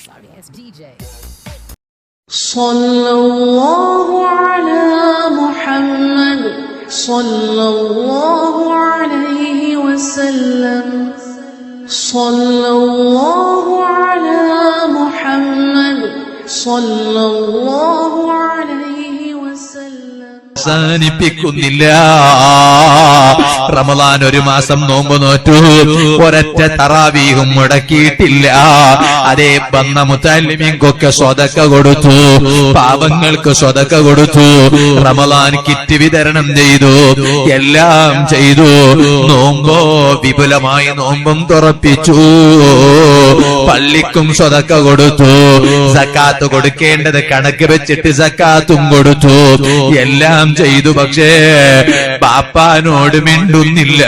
Sorry ass DJ. Sallallahu ala Muhammad sallallahu alayhi wa sallam. Sallallahu ala Muhammad sallallahu alayhi wa sallam. അവസാനിപ്പിക്കുന്നില്ല. Ramadan ഒരു മാസം നോമ്പ് നോറ്റു, ഒരൊറ്റ തറാവീഹും മുടക്കിയിട്ടില്ല. അതേ വന്ന മുത്തല്ലിമീൻകൊക്കെ സ്വതക്ക കൊടുത്തു, പാവങ്ങൾക്ക് സ്വതക്ക കൊടുത്തു, റമളാൻ കിറ്റ് വിതരണം ചെയ്തു, എല്ലാം ചെയ്തു. നോമ്പോ വിപുലമായി നോമ്പും തുറപ്പിച്ചു, പള്ളിക്കും സ്വതക്ക കൊടുത്തു, സക്കാത്ത് കൊടുക്കേണ്ടത് കണക്ക് വെച്ചിട്ട് സക്കാത്തും കൊടുത്തു, എല്ലാം ചെയ്തു. പക്ഷേ ബാപ്പാനോട് മിണ്ടുന്നില്ല,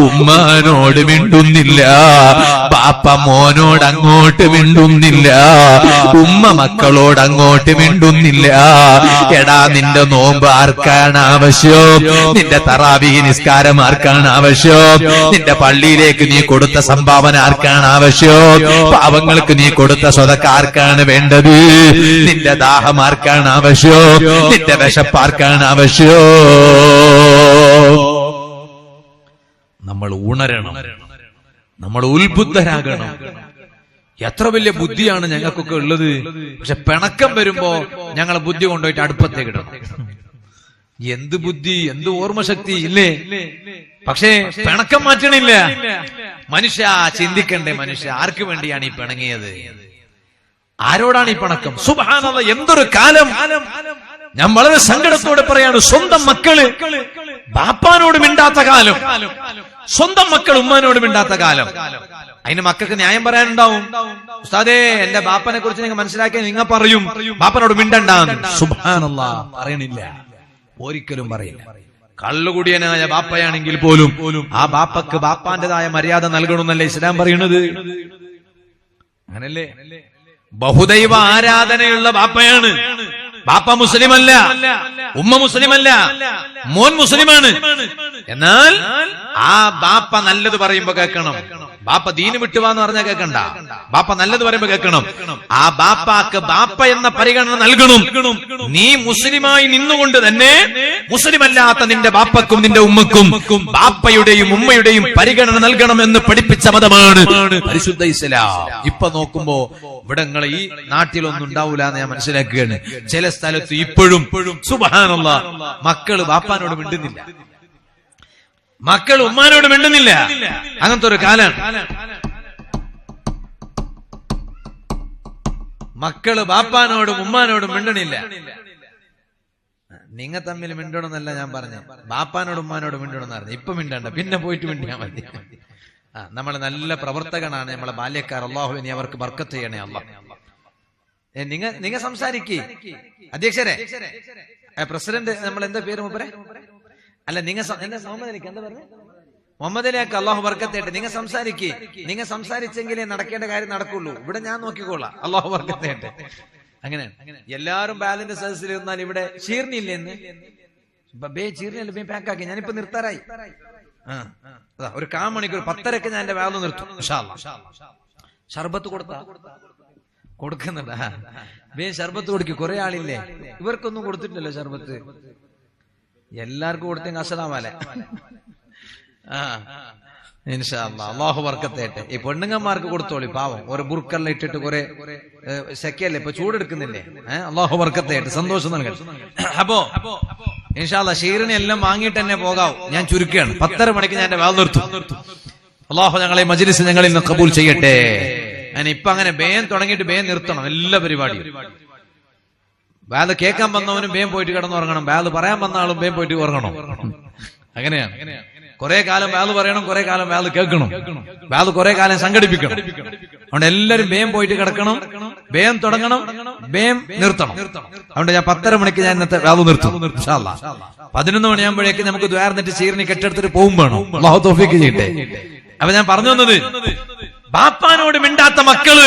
ഉമ്മാനോട് മിണ്ടുന്നില്ല, ബാപ്പ മോനോട് അങ്ങോട്ട് മിണ്ടുന്നില്ല, ഉമ്മ മക്കളോട് അങ്ങോട്ട് മിണ്ടുന്നില്ല. എടാ, നിന്റെ നോമ്പ് ആർക്കാണ് ആവശ്യം? നിന്റെ തറാവീഹ് നിസ്കാരം ആർക്കാണ് ആവശ്യം? നിന്റെ പള്ളിയിലേക്ക് നീ കൊടുത്ത സംഭാവന ആർക്കാണ് ആവശ്യം? പാവങ്ങൾക്ക് നീ കൊടുത്ത സ്വതക്ക ആർക്കാണ് വേണ്ടത്? നിന്റെ ദാഹം ആർക്കാണ് ആവശ്യം? നിന്റെ വിശപ്പാർക്കാണ് ആവശ്യം? നമ്മൾ ഉണരണം, നമ്മൾ ഉത്ബുദ്ധരാകണം. എത്ര വലിയ ബുദ്ധിയാണ് ഞങ്ങൾക്കൊക്കെ ഉള്ളത്. പക്ഷെ പിണക്കം വരുമ്പോ ഞങ്ങളെ ബുദ്ധി കൊണ്ടുപോയിട്ട് അടുപ്പത്തേക്ക് ഇടണം. എന്ത് ബുദ്ധി, എന്ത് ഓർമ്മശക്തി ഇല്ലേ? പക്ഷേ പിണക്കം മാറ്റണില്ല. മനുഷ്യ ചിന്തിക്കണ്ടേ? മനുഷ്യ ആർക്ക് വേണ്ടിയാണ് ഈ പിണങ്ങിയത്? ആരോടാണ് ഈ പിണക്കം? സുബ്ഹാനല്ലാഹ്, എന്തൊരു കാലം! ഞാൻ വളരെ സങ്കടത്തോടെ പറയാണ്, സ്വന്തം മക്കള് ബാപ്പാനോട് മിണ്ടാത്ത കാലം, സ്വന്തം മക്കൾ ഉമ്മാനോട് മിണ്ടാത്ത കാലം. അതിന് മക്കൾക്ക് ന്യായം പറയാനുണ്ടാവും. ഉസ്താദേ, എന്റെ ബാപ്പനെ കുറിച്ച് നിങ്ങൾ മനസ്സിലാക്കിയാൽ നിങ്ങൾ പറയും ബാപ്പനോട് മിണ്ടണ്ടാന്ന്. സുബ്ഹാനല്ലാഹ്, പറയണില്ല, ഒരിക്കലും പറയില്ല. കള്ളുകുടിയനായ ബാപ്പയാണെങ്കിൽ പോലും ആ ബാപ്പക്ക് ബാപ്പാന്റേതായ മര്യാദ നൽകണമെന്നല്ലേ ഇസ്ലാം പറയുന്നത്? അങ്ങനല്ലേ? ബഹുദൈവ ആരാധനയുള്ള ബാപ്പയാണ്. ബാപ്പ മുസ്ലിമല്ല, ഉമ്മ മുസ്ലിമല്ല, മോൻ മുസ്ലിമാണ്. എന്നാൽ ആ ബാപ്പ നല്ലത് പറയുമ്പോ കേൾക്കണം. ബാപ്പ ദീന് വിട്ടുവാന്ന് പറഞ്ഞാൽ കേൾക്കണ്ട. ബാപ്പ നല്ലത് പറയുമ്പോ കേൾക്കണം. ആ ബാപ്പാക്ക് ബാപ്പ എന്ന പരിഗണന നൽകണം. നീ മുസ്ലിമായി നിന്നുകൊണ്ട് തന്നെ മുസ്ലിമല്ലാത്ത നിന്റെ ബാപ്പക്കും നിന്റെ ഉമ്മക്കും ബാപ്പയുടെയും ഉമ്മയുടെയും പരിഗണന നൽകണം എന്ന് പഠിപ്പിച്ച മതമാണ് പരിശുദ്ധ ഇസ്ലാം. ഇപ്പൊ നോക്കുമ്പോ ഇവിടങ്ങൾ ഈ നാട്ടിലൊന്നും ഉണ്ടാവൂല എന്ന് ഞാൻ മനസ്സിലാക്കുകയാണ്. ചില സ്ഥലത്ത് ഇപ്പോഴും സുബ്ഹാനല്ലാഹ് മക്കള് ബാപ്പാനോട് മിണ്ടുന്നില്ല, മക്കൾ ഉമ്മാനോട് മിണ്ടുന്നില്ല. അങ്ങനത്തെ ഒരു കാലാണ്. മക്കള് ബാപ്പാനോടും ഉമ്മാനോടും മിണ്ടണില്ല. നിങ്ങ തമ്മിൽ മിണ്ടണമെന്നല്ല ഞാൻ പറഞ്ഞു, ബാപ്പാനോടും ഉമ്മാനോടും മിണ്ടണമെന്ന് പറഞ്ഞു. ഇപ്പൊ മിണ്ടണ്ട, പിന്നെ പോയിട്ട് മിണ്ടിയാ മതി. നമ്മള് നല്ല പ്രവർത്തകനാണ് നമ്മളെ ബാല്യക്കാർ. അള്ളാഹുവിനെ അവർക്ക് ബർക്കത്ത് ചെയ്യണേ അള്ളാഹ്. നിങ്ങ സംസാരിക്കേ അധ്യക്ഷരെ, പ്രസിഡന്റ്, നമ്മൾ എന്താ പേര് മൂപ്പരെ? അല്ല, നിങ്ങൾ മുഹമ്മദ് അലിയാക്ക് അള്ളാഹു ബർക്കത്തേട്ടെ. നിങ്ങൾ സംസാരിക്കേ, നിങ്ങൾ സംസാരിച്ചെങ്കിലേ നടക്കേണ്ട കാര്യം നടക്കുള്ളൂ. ഇവിടെ ഞാൻ നോക്കിക്കോളാം. അള്ളാഹു ബർക്കത്തേട്ടെ. അങ്ങനെ എല്ലാരും ബാലിന്റെ സദസ്സിൽ ഇരുന്നാൽ ഇവിടെ ചീർണില്ലേ എന്ന് ചീർണിയല്ല പാക്കാക്കി. ഞാനിപ്പോ നിർത്താറായി. ഒരു കാമണിക്കൂർ 10:30 ഞാൻ എന്റെ വാല് നിർത്തും. ഷർബത്ത് കൊടുക്കുന്നുണ്ട്. ഷർബത്ത് കൊടുക്കും. കുറെ ആളില്ലേ, ഇവർക്കൊന്നും കൊടുത്തിട്ടില്ലല്ലോ ഷർബത്ത്. എല്ലാവർക്കും കൊടുത്തെങ്കിൽ അസലാമല്ലേ. ഇൻഷാ അല്ലാഹ്, അല്ലാഹു ബർക്കത്തേട്ടെ. ഈ പെണ്ണുങ്ങന്മാർക്ക് കൊടുത്തോളി, പാവം. ഒരു ബുർക്കെല്ലാം ഇട്ടിട്ട് കുറെ സെക്കല്ലേ, ഇപ്പൊ ചൂടെടുക്കുന്നില്ലേ. അല്ലാഹു ബർക്കത്തേട്ടെ, സന്തോഷം നൽകട്ടെ. അപ്പോ ഇൻഷാ അല്ലാഹ് ഷീറിനെ എല്ലാം വാങ്ങിയിട്ട് തന്നെ പോകാവൂ. ഞാൻ ചുരുക്കുകയാണ്. 10:30 മണിക്ക് ഞാൻ എന്റെ വാൽ നിർത്തും. അല്ലാഹു ഞങ്ങളെ മജ്ലിസ് ഞങ്ങളിൽ നിന്ന് കബൂൽ ചെയ്യട്ടെ. ഞാൻ ഇപ്പൊ അങ്ങനെ ബേൻ തുടങ്ങിയിട്ട് ബേൻ നിർത്തണം എല്ലാ പരിപാടിയും. ബാല് കേൾക്കാൻ വന്നവനും ബേം പോയിട്ട് കിടന്നുറങ്ങണം, ബാല് പറയാൻ വന്ന ആളും ബേം പോയിട്ട് ഉറങ്ങണം. അങ്ങനെയാണ്. കുറെ കാലം ബാല് പറയണം, കുറെ കാലം ബാല് കേൾക്കണം, ബാല് കുറെ കാലം സംഘടിപ്പിക്കണം. അതുകൊണ്ട് എല്ലാരും ബേം പോയിട്ട് കിടക്കണം, ബേം തുടങ്ങണം, ബേം നിർത്തണം. അതുകൊണ്ട് ഞാൻ 10:30 മണിക്ക് ഞാൻ ഇന്നത്തെ ബാല് നിർത്തും. 11 മണിയാകുമ്പോഴേക്ക് നമുക്ക് ദ്വാരന്നിട്ട് ചീറിനി കെട്ടെടുത്തിട്ട് പോകും വേണം. അല്ലാഹു തൗഫീഖ് ചെയ്യട്ടെ. അപ്പൊ ഞാൻ പറഞ്ഞു വന്നത്, ബാപ്പാനോട് മിണ്ടാത്ത മക്കള്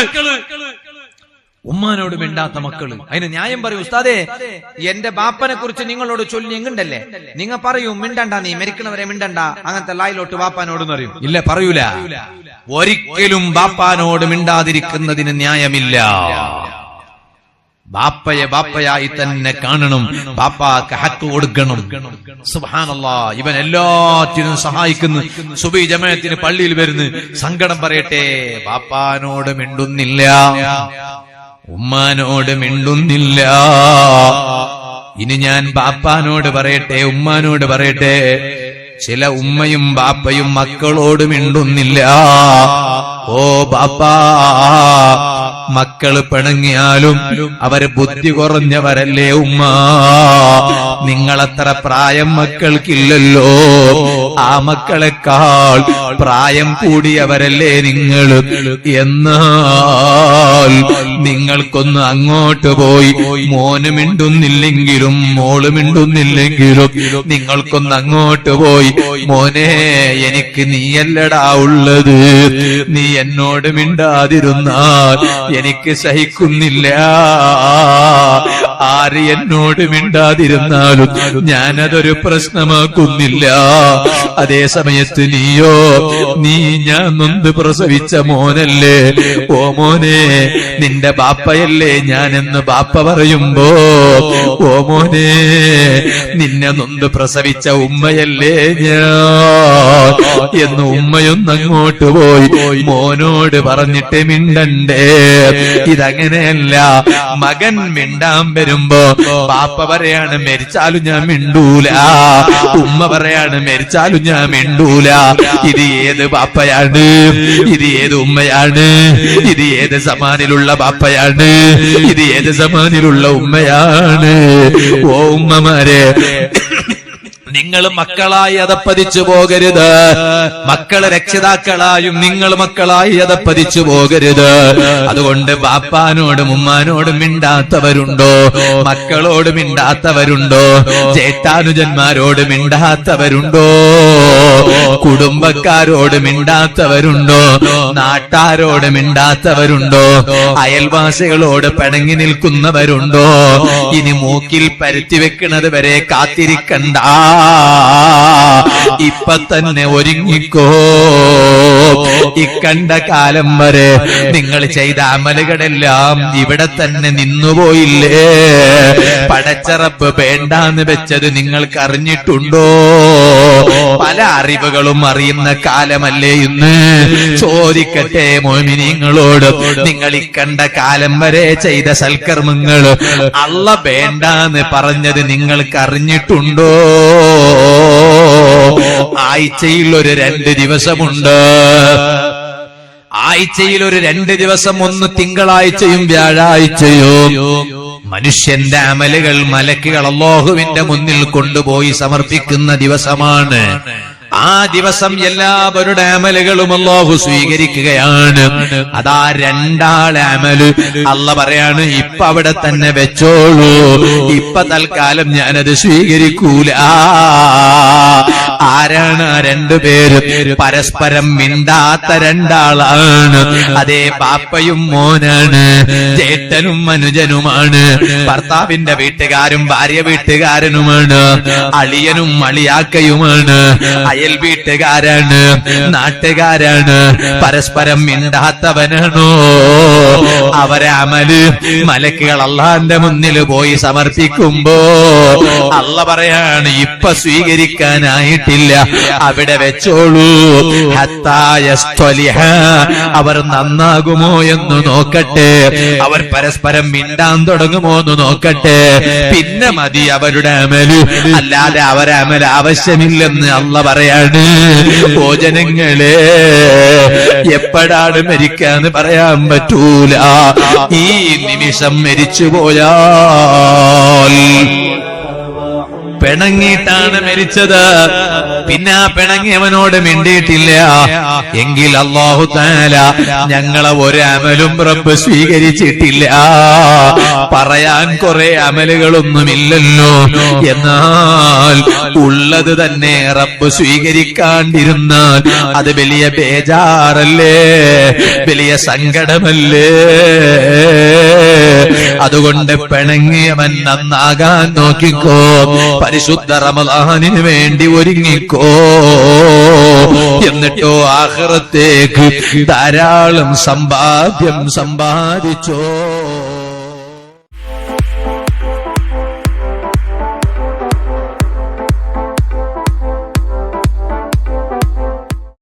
ഉമ്മാനോട് മിണ്ടാത്ത മക്കള്. അതിന് ന്യായം പറയൂ, ഉസ്താദേ എന്റെ ബാപ്പനെ കുറിച്ച് നിങ്ങളോട് ചൊല്ലി എങ്ങുണ്ടല്ലേ, നിങ്ങൾ പറയൂ മിണ്ടണ്ട, നീ മരിക്കണവരെ മിണ്ടണ്ട, അങ്ങനത്തെ ലായിലോട്ട് ബാപ്പാനോട് പറയും. ഇല്ല, പറയൂല. ഒരിക്കലും ബാപ്പാനോട് മിണ്ടാതിരിക്കുന്നതിന് ന്യായമില്ല. ബാപ്പയെ ബാപ്പയായി തന്നെ കാണണം, ബാപ്പാക്ക് ഹക്ക് കൊടുക്കണം. സുബ്ഹാനല്ലാഹ്, ഇവൻ എല്ലാറ്റിനും സഹായിക്കുന്നു. സുബഹി ജമാഅത്തിന് പള്ളിയിൽ വരുന്നു, സങ്കടം പറയട്ടെ, ബാപ്പാനോട് മിണ്ടുന്നില്ല, ഉമ്മാനോട് മിണ്ടുന്നില്ല. ഇനി ഞാൻ ബാപ്പാനോട് പറയട്ടെ, ഉമ്മാനോട് പറയട്ടെ, ചില ഉമ്മയും ബാപ്പയും മക്കളോട് മിണ്ടുന്നില്ല. ഓ ബാപ്പാ, മക്കള് പിണങ്ങിയാലും അവര് ബുദ്ധി കുറഞ്ഞവരല്ലേ ഉമ്മ, നിങ്ങളത്ര പ്രായം മക്കൾക്കില്ലല്ലോ, ആ മക്കളെക്കാൾ പ്രായം കൂടിയവരല്ലേ നിങ്ങൾ. എന്നാൽ നിങ്ങൾക്കൊന്ന് അങ്ങോട്ട് പോയി, മോന് മിണ്ടുന്നില്ലെങ്കിലും മോള് മിണ്ടുന്നില്ലെങ്കിലും നിങ്ങൾക്കൊന്ന് അങ്ങോട്ട് പോയി, മോനെ എനിക്ക് നീയല്ലടാ ഉള്ളത്, നീ എന്നോട് മിണ്ടാതിരുന്നാൽ എനിക്ക് സഹിക്കുന്നില്ല. ആര് എന്നോട് മിണ്ടാതിരുന്നാലും ഞാനതൊരു പ്രശ്നമാക്കുന്നില്ല. അതേ സമയത്ത് നീയോ, നീ ഞാൻ നൊന്ത് പ്രസവിച്ച മോനല്ലേ, ഓ മോനെ നിന്റെ ബാപ്പയല്ലേ ഞാനെന്ന് ബാപ്പ പറയുമ്പോ, ഓ മോനെ നിന്നെ നൊന്ത് പ്രസവിച്ച ഉമ്മയല്ലേ ഞാൻ എന്ന് ഉമ്മയൊന്നങ്ങോട്ട് പോയി മോനോട് പറഞ്ഞിട്ട് മിണ്ടണ്ടേ. ഇതങ്ങനെയല്ല. മകൻ മിണ്ടാൻ വരുമ്പോ ബാപ്പ പറയാണ് മരിച്ചാലും ഞാൻ മിണ്ടൂല, ഉമ്മ പറയാണ് മരിച്ചാലും ഞാൻ മിണ്ടൂല. ഇത് ഏത് ബാപ്പയാണ്, ഇത് ഏത് ഉമ്മയാണ്, ഇത് ഏത് സമാനിലുള്ള ബാപ്പയാണ്, ഇത് ഏത് സമാനിലുള്ള ഉമ്മയാണ്? ഓ ഉമ്മമാരെ, നിങ്ങൾ മക്കളായി അതപ്പതിച്ചു പോകരുത്. മക്കള് രക്ഷിതാക്കളായും നിങ്ങൾ മക്കളായി അതപ്പതിച്ചു പോകരുത്. അതുകൊണ്ട് ബാപ്പാനോടും ഉമ്മാനോടും മിണ്ടാത്തവരുണ്ടോ, മക്കളോട് മിണ്ടാത്തവരുണ്ടോ, ചേട്ടാനുജന്മാരോട് മിണ്ടാത്തവരുണ്ടോ, കുടുംബക്കാരോട് മിണ്ടാത്തവരുണ്ടോ, നാട്ടാരോട് മിണ്ടാത്തവരുണ്ടോ, അയൽവാസികളോട് പിണങ്ങി നിൽക്കുന്നവരുണ്ടോ? ഇനി മൂക്കിൽ പരുത്തി വെക്കുന്നത് വരെ കാത്തിരിക്കണ്ട, ഇപ്പൊ തന്നെ ഒരുങ്ങിക്കോ. ഇക്കണ്ട കാലം വരെ നിങ്ങൾ ചെയ്ത അമലുകളെല്ലാം ഇവിടെ തന്നെ നിന്നുപോയില്ലേ? പടച്ചറപ്പ് വേണ്ടാന്ന് വെച്ചത് നിങ്ങൾക്ക് അറിഞ്ഞിട്ടുണ്ടോ? പല അറിവുകളും അറിയുന്ന കാലമല്ലേ ഇന്ന്. ചോദിക്കട്ടെ മോമിനീങ്ങളോട്, നിങ്ങൾ ഇക്കണ്ട കാലം വരെ ചെയ്ത സൽക്കർമ്മങ്ങൾ അള്ള വേണ്ടാന്ന് പറഞ്ഞത് നിങ്ങൾക്ക് അറിഞ്ഞിട്ടുണ്ടോ? ആഴ്ചയിൽ ഒരു 2 ദിവസമുണ്ട്. ആഴ്ചയിൽ ഒരു 2 ദിവസം, ഒന്ന് തിങ്കളാഴ്ചയും വ്യാഴാഴ്ചയും മനുഷ്യന്റെ അമലുകൾ മലക്കുകൾ അല്ലാഹുവിന്റെ മുന്നിൽ കൊണ്ടുപോയി സമർപ്പിക്കുന്ന ദിവസമാണ്. ആ ദിവസം എല്ലാവരുടെ അമലുകളും അല്ലാഹു സ്വീകരിക്കുകയാണ്. അതാ 2 ആളെ അമല് അല്ല പറയാണ്, ഇപ്പൊ അവിടെ തന്നെ വെച്ചോളൂ, ഇപ്പൊ തൽക്കാലം ഞാനത് സ്വീകരിക്കൂല. ആരാണ് ആ 2 പേര്? പരസ്പരം മിണ്ടാത്ത 2 ആളാണ്. അതേ ബാപ്പയും മോനാണ്, ചേട്ടനും അനുജനുമാണ്, ഭർത്താവിന്റെ വീട്ടുകാരും ഭാര്യ വീട്ടുകാരനുമാണ്, അളിയനും അളിയാക്കയുമാണ്, അയൽ വീട്ടുകാരാണ്, നാട്ടുകാരാണ്. പരസ്പരം മിണ്ടാത്തവനാണോ? അവരെ അമല് മലക്കുകൾ അള്ളാന്റെ മുന്നിൽ പോയി സമർപ്പിക്കുമ്പോ അള്ള പറയാണ്, ഇപ്പൊ സ്വീകരിക്കാനായിട്ടില്ല, അവിടെ വെച്ചോളൂ. അവർ നന്നാകുമോ എന്ന് നോക്കട്ടെ, അവർ പരസ്പരം മിണ്ടാൻ തുടങ്ങുമോ എന്ന് നോക്കട്ടെ, പിന്നെ മതി അവരുടെ അമല്. അല്ലാതെ അവരെ അമൽ ആവശ്യമില്ലെന്ന് അള്ള പറയാണ്. ഭോജനങ്ങളെ എപ്പോഴാണ് മരിക്കാന്ന് പറയാൻ പറ്റൂല. ഈ നിമിഷം മരിച്ചുപോയാൽ പിണങ്ങിയിട്ടാണ് മരിച്ചത്. പിന്നെ ആ പിണങ്ങിയവനോട് മിണ്ടിയിട്ടില്ല എങ്കിൽ അല്ലാഹു തആല ഞങ്ങളെ ഒരു അമലും റബ്ബ് സ്വീകരിച്ചിട്ടില്ല. പറയാൻ കുറെ അമലുകളൊന്നുമില്ലല്ലോ, എന്നാൽ ഉള്ളത് തന്നെ റബ്ബ് സ്വീകരിക്കാണ്ടിരുന്നാൽ അത് വലിയ ബേജാറല്ലേ, വലിയ സങ്കടമല്ലേ? അതുകൊണ്ട് പിണങ്ങിയവൻ നന്നാകാൻ നോക്കിക്കോ, പരിശുദ്ധ റമളാനിന് വേണ്ടി ഒരുങ്ങിക്കോ. എന്നിട്ടോ ആഖിറത്തേക്ക് ധാരാളം സമ്പാദ്യം സമ്പാദിച്ചോ.